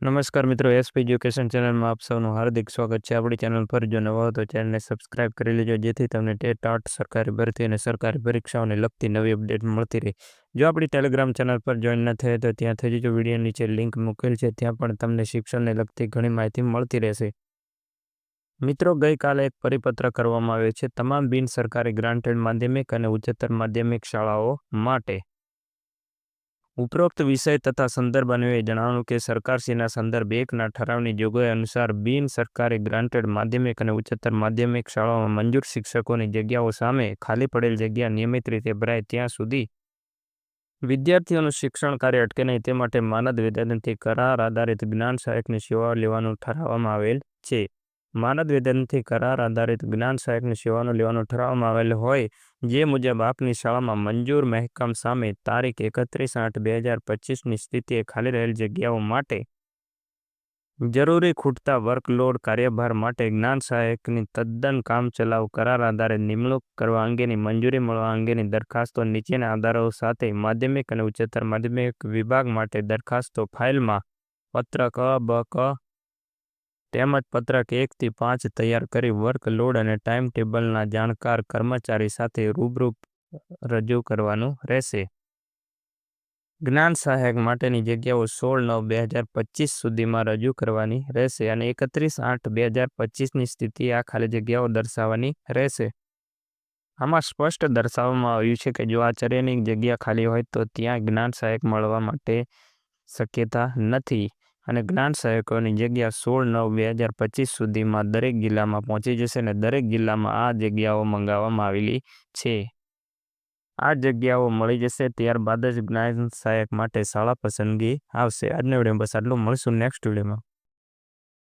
નમસ્કાર મિત્રો, SP education ચેનલમાં આપ સૌનું હાર્દિક સ્વાગત છે। આપણી ચેનલ પર જો નવા હો તો ચેનલને સબસ્ક્રાઇબ કરી લેજો, જેથી તમને ટેટ ટાટ સરકારી ભરતી અને સરકારી પરીક્ષાઓને લગતી નવી અપડેટ મળતી રહે। જો આપણી ટેલિગ્રામ ચેનલ પર જોઈન ન થયે તો ત્યાં થઈ જજો, વિડીયો નીચે લિંક મૂકેલ છે, ત્યાં પણ તમને શિક્ષણને લગતી ઘણી માહિતી મળતી રહેશે। મિત્રો, ગઈકાલે એક પરિપત્ર કરવામાં આવ્યો છે તમામ બિન સરકારી ગ્રાન્ટેડ માધ્યમિક અને ઉચ્ચતર માધ્યમિક શાળાઓ માટે। ઉપરોક્ત વિષય તથા સંદર્ભ અન્વયે જણાવ્યું કે સરકારશ્રીના સંદર્ભ 1ના ઠરાવની જોગવાઈ અનુસાર બિન સરકારી ગ્રાન્ટેડ માધ્યમિક અને ઉચ્ચતર માધ્યમિક શાળાઓમાં મંજૂર શિક્ષકોની જગ્યાઓ સામે ખાલી પડેલ જગ્યા નિયમિત રીતે ભરાય ત્યાં સુધી વિદ્યાર્થીઓનું શિક્ષણ કાર્ય અટકે નહીં, તે માટે માનદ વેતનથી કરાર આધારિત જ્ઞાન સહાયકની સેવાઓ લેવાનું ઠરાવવામાં આવેલ છે। માનદ વેતનથી કરાર આધારિત જ્ઞાન સહાયકની સેવાનો લેવાનું ઠરાવવામાં આવેલ હોય જે મુજબ આપની શાળામાં મંજૂર મહેકમ સામે તારીખ 31/8/2025ની સ્થિતિએ ખાલી રહેલ જગ્યાઓ માટે જરૂરી ખૂટતા વર્કલોડ કાર્યભાર માટે જ્ઞાન સહાયકની તદ્દન કામચલાઉ કરાર આધારે નિમણૂક કરવા અંગેની મંજૂરી મળવા અંગેની દરખાસ્તો નીચેના આધારો સાથે માધ્યમિક અને ઉચ્ચતર માધ્યમિક વિભાગ માટે દરખાસ્તો ફાઇલમાં પત્રક અ, બ, ક તેમજ પત્રક 1 થી 5 તૈયાર કરી વર્કલોડ અને ટાઈમ ટેબલના જાણકાર કર્મચારી સાથે રૂબરૂ રજૂ કરવાનું રહેશે। જ્ઞાન સહાયક માટેની જગ્યાઓ 16/9/2025 સુધીમાં રજૂ કરવાની રહેશે અને 31/8/2025ની સ્થિતિએ આ ખાલી જગ્યાઓ દર્શાવવાની રહેશે। આમાં સ્પષ્ટ દર્શાવવામાં આવ્યું છે કે જો આચાર્યની જગ્યા ખાલી હોય તો ત્યાં જ્ઞાન સહાયક મળવા માટે શક્યતા નથી અને જ્ઞાન સહાયકોની જગ્યા 16/9/2025 સુધીમાં દરેક જિલ્લામાં પહોંચી જશે અને દરેક જિલ્લામાં આ જગ્યાઓ મંગાવવામાં આવેલી છે। આ જગ્યાઓ મળી જશે ત્યારબાદ જ જ્ઞાન સહાયક માટે શાળા પસંદગી આવશે। આજનો વિડીયો બસ આટલું, મળશું નેક્સ્ટ વિડીયોમાં।